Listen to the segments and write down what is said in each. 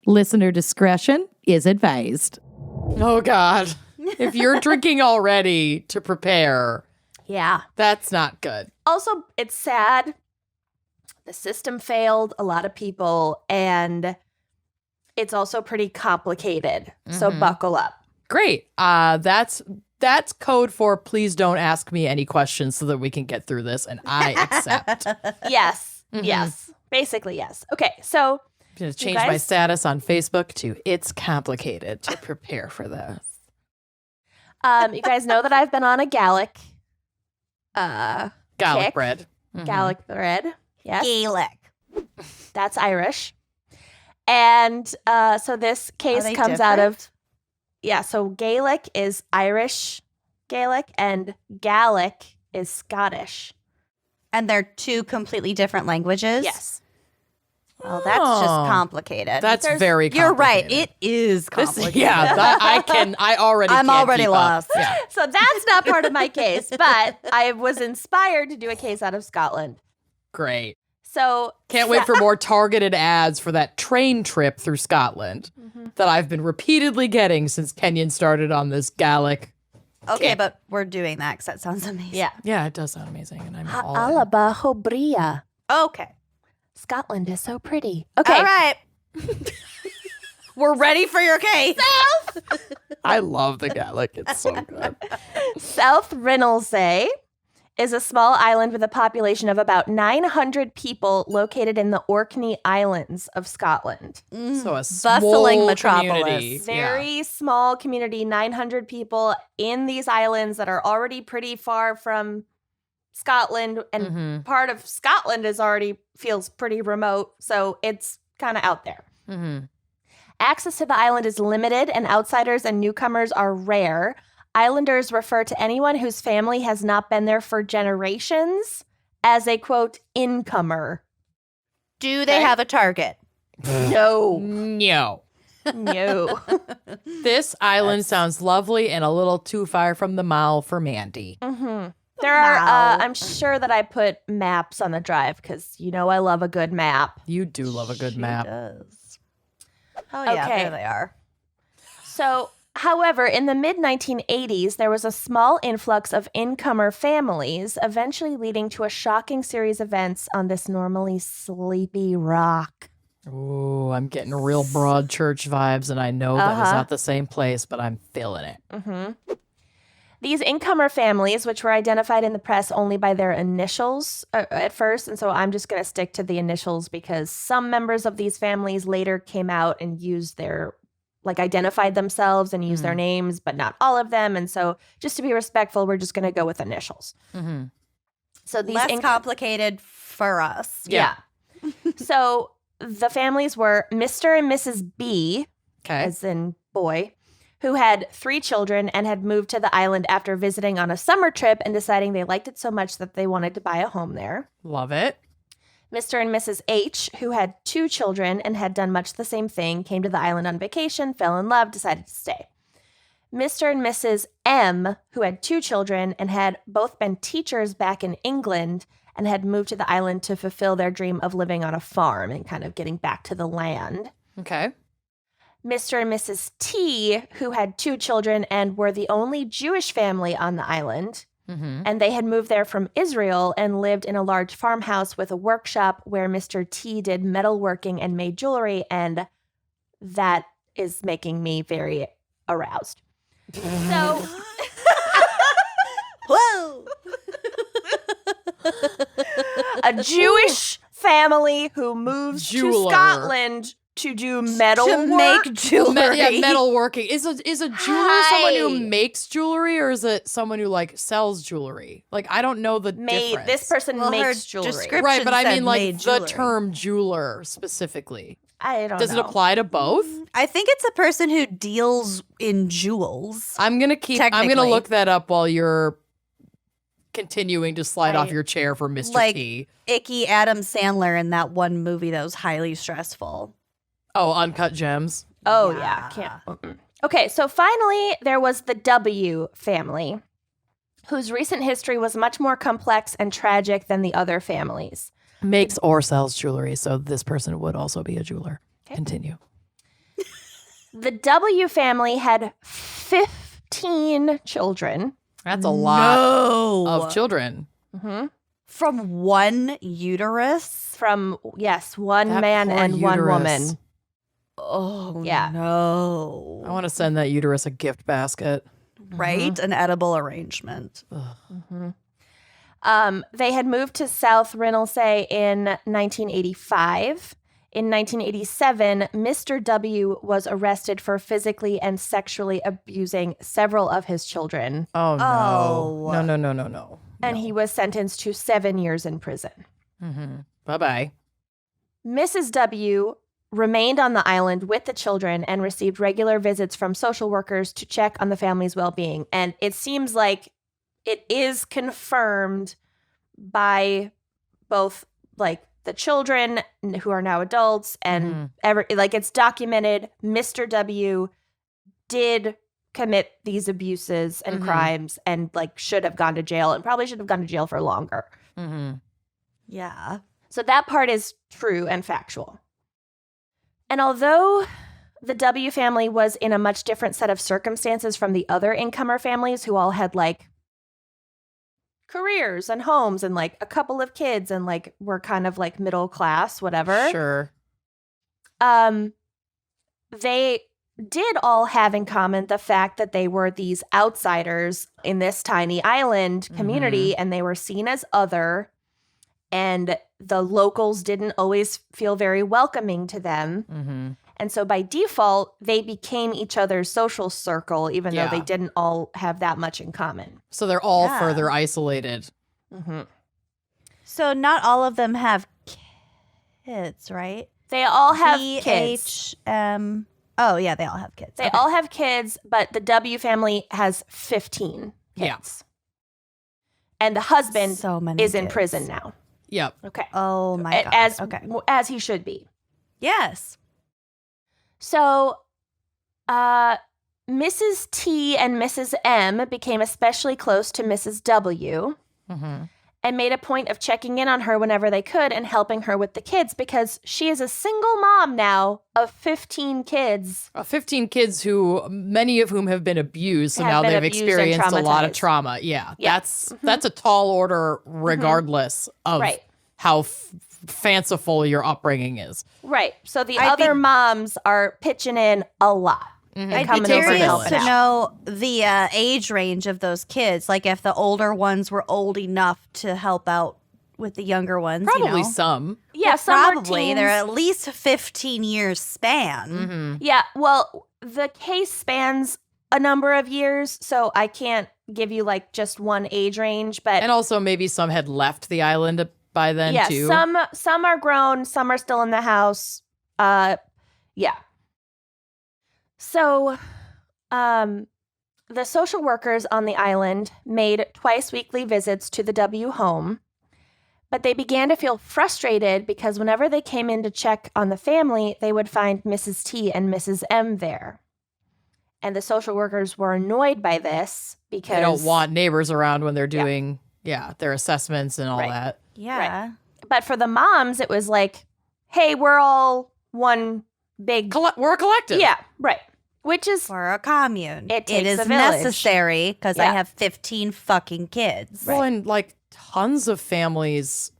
Listener discretion is advised. Oh, God. If you're drinking already to prepare, Yeah. that's not good. Also, it's sad. The system failed a lot of people, and it's also pretty complicated. So buckle up. Great. That's code for please don't ask me any questions so that we can get through this, and I accept. Yes. Yes. Basically, yes. Okay, so I'm going to change my status on Facebook to it's complicated to prepare for this. you guys know that I've been on a Gaelic Garlic kick. bread. Gaelic bread. Yes. Gaelic. That's Irish. And so this case Are they comes out of, different? yeah, so Gaelic is Irish Gaelic and Gaelic is Scottish. And they're two completely different languages? Yes. Well, that's just complicated. That's very complicated. You're right. It is complicated. I already I'm can't already keep up. lost. Yeah. So that's not part of my case, but I was inspired to do a case out of Scotland. Great. So Can't wait for more targeted ads for that train trip through Scotland that I've been repeatedly getting since Kenyon started on this Gaelic. Okay, but we're doing that because that sounds amazing. Yeah. Yeah, it does sound amazing, and I'm all in. Alaba Hobria. Okay. Scotland is so pretty. Okay. All right. We're ready for your case. I love the Gaelic. It's so good. South Rinalsay is a small island with a population of about 900 people located in the Orkney Islands of Scotland. So a small Bustling metropolis. community. Very small community, 900 people in these islands that are already pretty far from Scotland, and part of Scotland feels pretty remote, so it's kind of out there. Access to the island is limited, and outsiders and newcomers are rare. Islanders refer to anyone whose family has not been there for generations as a, quote, incomer. Do they have a target? No. No. No. This island sounds lovely and a little too far from the mall for Mandy. There are, Wow. I'm sure that I put maps on the drive because, you know, I love a good map. You do love a good map. Does. Oh, yeah, Okay. there they are. So, however, in the mid-1980s, there was a small influx of incomer families, eventually leading to a shocking series of events on this normally sleepy rock. Ooh, I'm getting real broad church vibes, and I know that is not the same place, but I'm feeling it. These incomer families, which were identified in the press only by their initials at first, and so I'm just going to stick to the initials because some members of these families later came out and used their, identified themselves and used their names, but not all of them. And so just to be respectful, we're just going to go with initials. So these Less complicated for us. Yeah. So the families were Mr. and Mrs. B, Okay. as in boy, who had 3 children and had moved to the island after visiting on a summer trip and deciding they liked it so much that they wanted to buy a home there. Love it. Mr. and Mrs. H, who had 2 children and had done much the same thing, came to the island on vacation, fell in love, decided to stay. Mr. and Mrs. M, who had 2 children and had both been teachers back in England and had moved to the island to fulfill their dream of living on a farm and kind of getting back to the land. Okay. Mr. and Mrs. T, who had 2 children and were the only Jewish family on the island, and they had moved there from Israel and lived in a large farmhouse with a workshop where Mr. T did metalworking and made jewelry, and that is making me very aroused. So, Whoa! a Jewish family who moves to Jeweler. Scotland to do metal To make jewelry. Metalworking. Is a jeweler someone who makes jewelry, or is it someone who sells jewelry? I don't know the difference. This person Well, her makes jewelry. description Right, but I said mean made the jewelry. term jeweler specifically. I don't know. Does it apply to both? I think it's a person who deals in jewels. I'm gonna Technically. look that up while you're continuing to slide off your chair for Mr. Like T. Icky Adam Sandler in that one movie that was highly stressful. Oh, Uncut Gems. Oh, yeah. Can't. Okay, so finally, there was the W family, whose recent history was much more complex and tragic than the other families. Makes or sells jewelry, so this person would also be a jeweler. Okay. Continue. The W family had 15 children. That's a lot No. of children. Mm-hmm. From one uterus? From, yes, one That man poor and one uterus. woman. Oh, Yeah. no. I want to send that uterus a gift basket. Right? An edible arrangement. They had moved to South Rinalsay in 1985. In 1987, Mr. W was arrested for physically and sexually abusing several of his children, Oh, no. Oh. No. and he was sentenced to 7 years in prison. Bye-bye. Mrs. W remained on the island with the children and received regular visits from social workers to check on the family's well-being. And it seems like it is confirmed by both like the children who are now adults and it's documented Mr. W did commit these abuses and crimes and like should have gone to jail and probably should have gone to jail for longer. Yeah. So that part is true and factual. And although the W family was in a much different set of circumstances from the other incomer families who all had like careers and homes and like a couple of kids and like were kind of like middle class, whatever. Sure. They did all have in common the fact that they were these outsiders in this tiny island community and they were seen as other, and the locals didn't always feel very welcoming to them. And so by default, they became each other's social circle, even though they didn't all have that much in common. So they're all Yeah. further isolated. So not all of them have kids, right? They all have kids. BHM. Oh, yeah, they all have kids. They Okay. all have kids, but the W family has 15 Yeah. kids. And the husband So many is in kids. prison now. Yep. Okay. Oh, my God. As he should be. Yes. So, Mrs. T and Mrs. M became especially close to Mrs. W and made a point of checking in on her whenever they could and helping her with the kids because she is a single mom now of 15 kids. 15 kids who, many of whom have been abused, so Have now been they've abused and experienced a lot of traumatized. trauma. Yeah. Yeah. That's a tall order regardless of Right. how fanciful your upbringing is. Right. So the I'd other be- moms are pitching in a lot. And I'd be coming over and curious helping to out. know the age range of those kids. Like if the older ones were old enough to help out with the younger ones. Probably you know? some. Yeah, some are Probably. teens. They're at least a 15 years span. Yeah, well, the case spans a number of years, so I can't give you like just one age range, but And also maybe some had left the island by then yeah, too. some are grown, some are still in the house. Yeah. So, the social workers on the island made twice weekly visits to the W home, but they began to feel frustrated because whenever they came in to check on the family, they would find Mrs. T and Mrs. M there. And the social workers were annoyed by this because They don't want neighbors around when they're doing their assessments and all Right. that. Yeah. But for the moms, it was like, hey, we're all one big. We're a collective. Yeah, right. Which is, For a commune. It takes is a village. necessary because I Yeah. have 15 fucking kids. Well, and like tons of families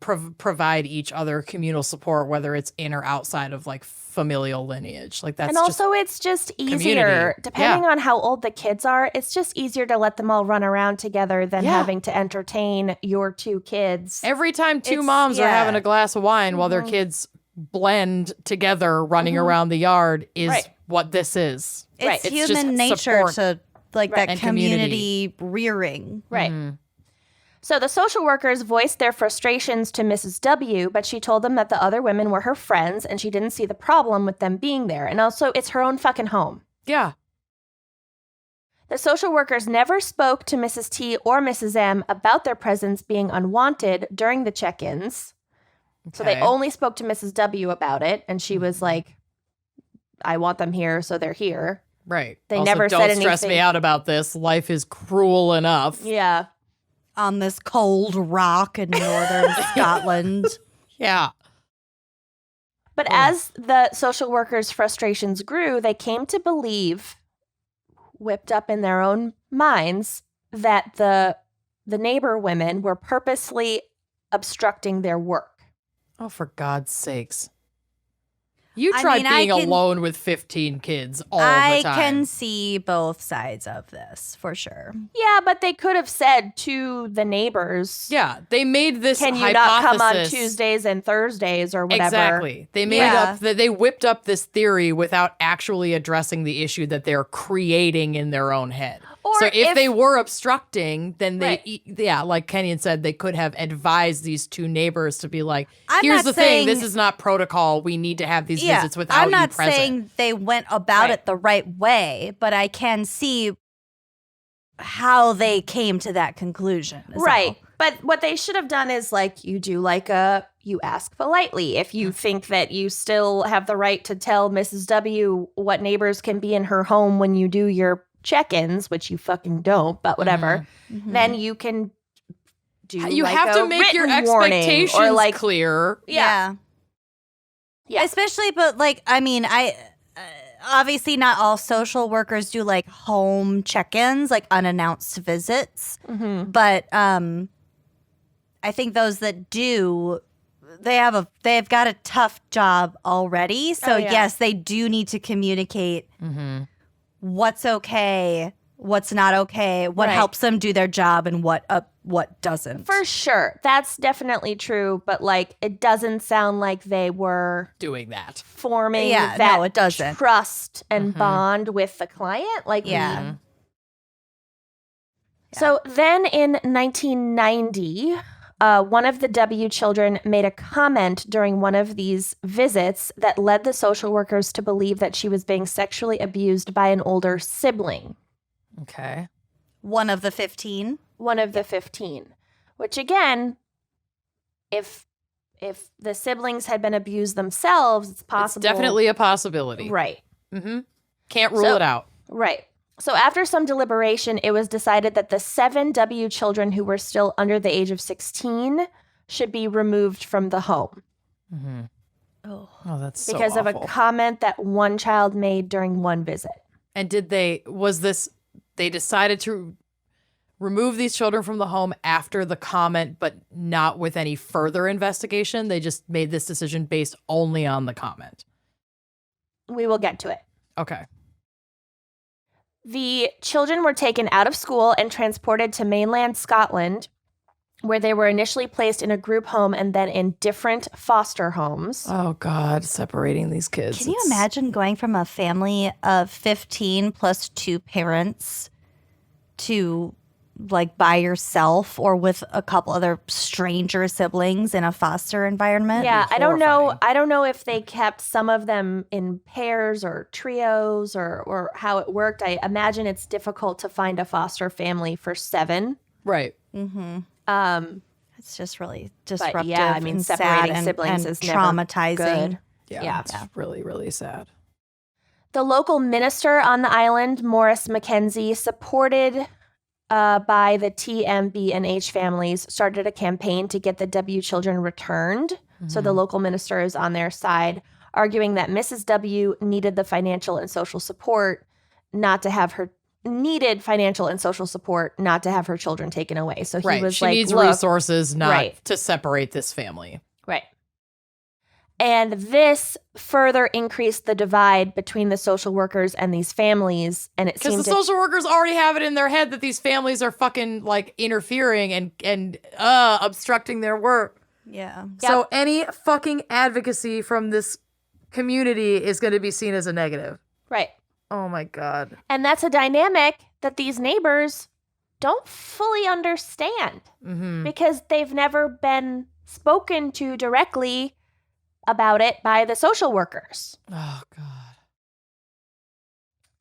provide each other communal support, whether it's in or outside of like familial lineage. Like that's and also it's just easier, community. depending on how old the kids are, it's just easier to let them all run around together than Yeah. having to entertain your two kids. every time two It's- moms are yeah. having a glass of wine while their kids blend together running around the yard is Right. what this is. It's Right. It's just human nature support. to like that And community rearing. Right. So the social workers voiced their frustrations to Mrs. W, but she told them that the other women were her friends and she didn't see the problem with them being there. And also, it's her own fucking home. Yeah. The social workers never spoke to Mrs. T or Mrs. M about their presence being unwanted during the check-ins. So they Okay. only spoke to Mrs. W about it, and she was like, I want them here, so they're here. Right. They Also, never don't said stress me anything. out about this. Life is cruel enough. Yeah. On this cold rock in northern Scotland. Yeah. But as the social workers' frustrations grew, they came to believe, whipped up in their own minds, that the neighbor women were purposely obstructing their work. Oh, for God's sakes. You tried being alone with 15 kids all the time. I can see both sides of this, for sure. Yeah, but they could have said to the neighbors, Yeah, they made this can you hypothesis. not come on Tuesdays and Thursdays or whatever? Exactly. They made up they whipped up this theory without actually addressing the issue that they're creating in their own head. Or so if they were obstructing, then they, Right. like Kenyon said, they could have advised these two neighbors to be like, I'm here's not the thing, saying- this is not protocol. We need to have these visits without I'm not you present. saying they went about Right. it the right way, but I can see how they came to that conclusion. is Right. all. But what they should have done is you ask politely. If you think that you still have the right to tell Mrs. W what neighbors can be in her home when you do your check-ins, which you fucking don't, but whatever, then you can do You like have a to make your written warning expectations or like clear. Yeah. Especially, but like, I mean, obviously not all social workers do like home check-ins, like unannounced visits. But I think those that do, they've got a tough job already. So yes, they do need to communicate what's okay, what's not okay, what Right. helps them do their job, and what doesn't. For sure. That's definitely true, but like it doesn't sound like they were Doing that. forming Yeah, that no, it doesn't. trust and bond with the client. Like Yeah. So then in 1990, one of the W children made a comment during one of these visits that led the social workers to believe that she was being sexually abused by an older sibling, Okay. One of the 15. one of the 15, which again, if the siblings had been abused themselves, it's possible. It's definitely a possibility. Right. Can't rule So- it out. Right. So after some deliberation, it was decided that the 7 W children who were still under the age of 16 should be removed from the home Oh, that's so because of a awful. comment that one child made during one visit. And they decided to remove these children from the home after the comment, but not with any further investigation. They just made this decision based only on the comment. We will get to it. Okay. The children were taken out of school and transported to mainland Scotland, where they were initially placed in a group home and then in different foster homes. Oh, God, separating these kids. Can you imagine going from a family of 15 plus 2 parents to like by yourself or with a couple other stranger siblings in a foster environment? Yeah, be I don't know. horrifying. I don't know if they kept some of them in pairs or trios or how it worked. I imagine it's difficult to find a foster family for 7. Right. It's just really disruptive. But yeah, I mean, and separating sad siblings and is never traumatizing. good. Yeah. Yeah. It's really, really sad. The local minister on the island, Maurice Mackenzie, supported by the TMB and H families, started a campaign to get the W children returned. So the local minister is on their side, arguing that Mrs. W needed the financial and social support not to have her children taken away. So he Right. was She like, needs look, resources, not Right. to separate this family. right. And this further increased the divide between the social workers and these families. And it Because seemed the social workers already have it in their head that these families are fucking like interfering and obstructing their work. Yeah. So any fucking advocacy from this community is going to be seen as a negative. right. Oh my God. And that's a dynamic that these neighbors don't fully understand because they've never been spoken to directly about it by the social workers. Oh God.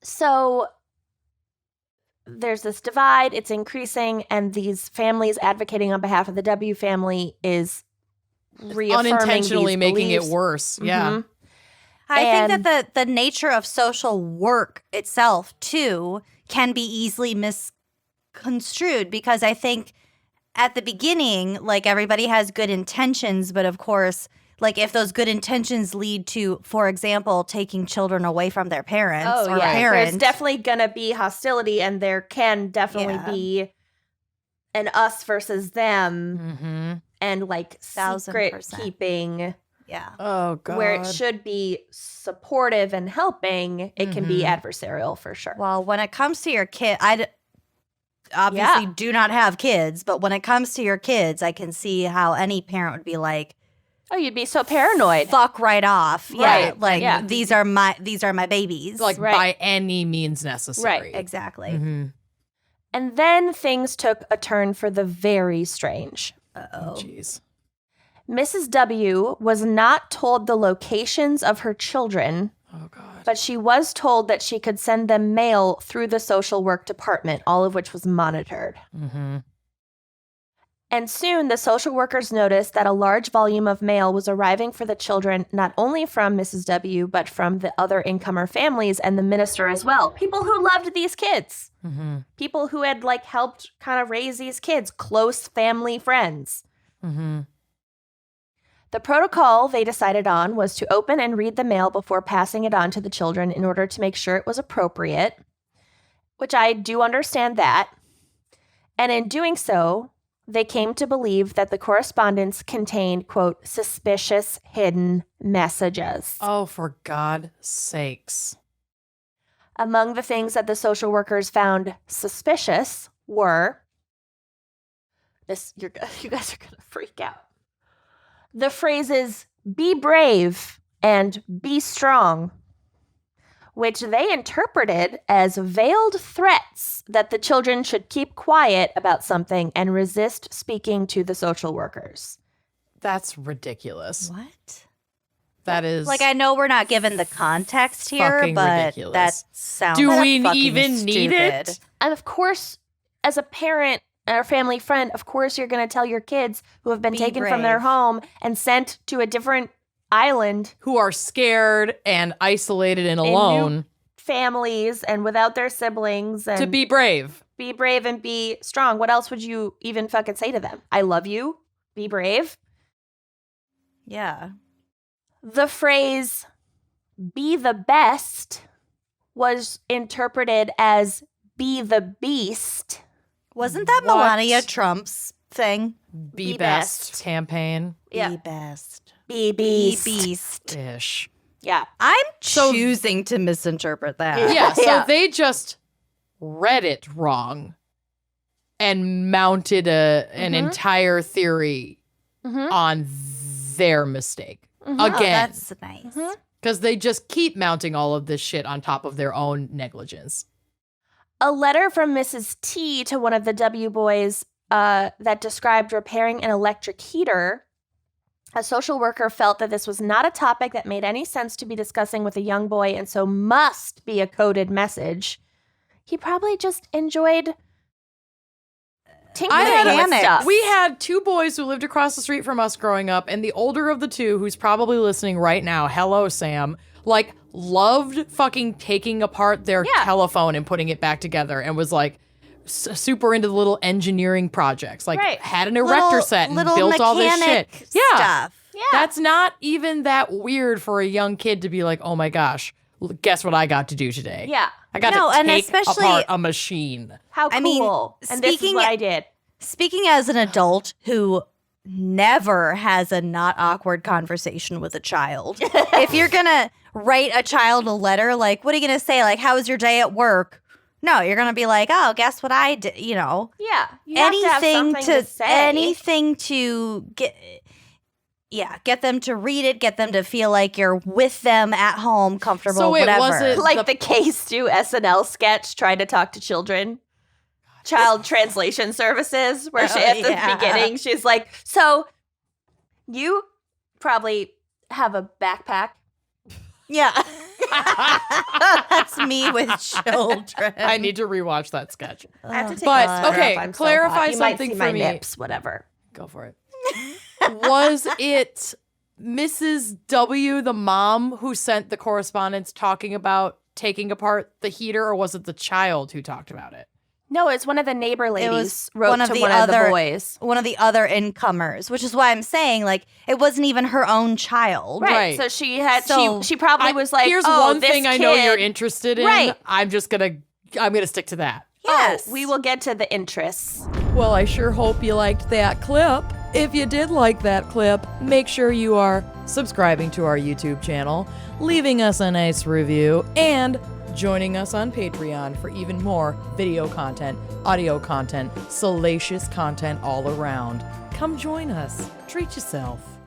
So there's this divide, it's increasing, and these families advocating on behalf of the W family is reaffirming Unintentionally these making it beliefs. worse. Yeah. Mhm. I think And- that the nature of social work itself, too, can be easily misconstrued because I think at the beginning, like everybody has good intentions, but of course, like if those good intentions lead to, for example, taking children away from their parents or There's definitely going to be hostility, and there can definitely be an us versus them and like secret 1000%. keeping. Yeah. Oh, God. Where it should be supportive and helping, it can be adversarial for sure. Well, when it comes to your kid, I obviously do not have kids, but when it comes to your kids, I can see how any parent would be like, oh, you'd be so paranoid. fuck right off. Yeah. Right. Like Yeah. these are my babies. Like, by any means necessary. Right. Exactly. And then things took a turn for the very strange. Oh, jeez. Mrs. W was not told the locations of her children, Oh, God. but she was told that she could send them mail through the social work department, all of which was monitored. And soon the social workers noticed that a large volume of mail was arriving for the children, not only from Mrs. W, but from the other incomer families and the minister as well. People who loved these kids. People who had like helped kind of raise these kids, close family friends. The protocol they decided on was to open and read the mail before passing it on to the children in order to make sure it was appropriate, which I do understand that. And in doing so, they came to believe that the correspondence contained, quote, suspicious hidden messages. Oh, for God's sakes. Among the things that the social workers found suspicious were you guys are going to freak out. The phrases be brave and be strong, which they interpreted as veiled threats that the children should keep quiet about something and resist speaking to the social workers. That's ridiculous. What? That is Like, I know we're not given the context here, fucking but ridiculous. that sounds Do we fucking even need it? stupid. And of course, as a parent or family friend, of course you're going to tell your kids who have been Be taken from their brave. home and sent to a different island, who are scared and isolated and new alone, families and without their siblings, and to be brave. be brave and be strong. What else would you even fucking say to them? I love you. Be brave. Yeah. The phrase be the best was interpreted as be the beast. Wasn't that What? Melania Trump's thing? Be Be best best. campaign Yeah. Be best. Be Be beast. beast. ish. Yeah. I'm So- choosing to misinterpret that. Yeah, so Yeah. they just read it wrong and mounted an entire theory on their mistake. Oh, Again. that's nice. Because they just keep mounting all of this shit on top of their own negligence. A letter from Mrs. T to one of the W boys that described repairing an electric heater. A social worker felt that this was not a topic that made any sense to be discussing with a young boy and so must be a coded message. He probably just enjoyed tinkering with mechanics. stuff. We had two boys who lived across the street from us growing up, and the older of the two, who's probably listening right now, hello, Sam, like, loved fucking taking apart their telephone and putting it back together and was like super into the little engineering projects. Like, Right. had an erector set and built all this shit. Yeah. Stuff. Yeah. That's not even that weird for a young kid to be like, oh my gosh, guess what I got to do today? Yeah. I got No, to and take especially- apart a machine. How cool. I mean, and this is speaking- what I did. Speaking as an adult who never has a not awkward conversation with a child, if you're going to write a child a letter, like, what are you going to say? Like, how was your day at work? No, you're going to be like, oh, guess what I did? You know, Yeah. You have to have something to say. anything to get them to read it, get them to feel like you're with them at home, comfortable, So wait, whatever. was it- Like the K-Stu SNL sketch trying to talk to children. Child translation services, where she at the yeah. beginning, she's like, so you probably have a backpack. Yeah. That's me with children. I need to rewatch that sketch. I have to take But, my sweater okay, off. I'm so clarify hot. You might something see for my me. nips, whatever. Go for it. Was it Mrs. W, the mom, who sent the correspondence talking about taking apart the heater, or was it the child who talked about it? No, it's one of the neighbor ladies was wrote one of to the one of the other- boys. One of the other incomers, which is why I'm saying, like, it wasn't even her own child. Right. Right. So she had So- she probably was like, here's oh, one this thing I know you're kid- interested in. Right. I'm gonna stick to that. Yes. Oh, we will get to the interests. Well, I sure hope you liked that clip. If you did like that clip, make sure you are subscribing to our YouTube channel, leaving us a nice review, and joining us on Patreon for even more video content, audio content, salacious content all around. Come join us. Treat yourself.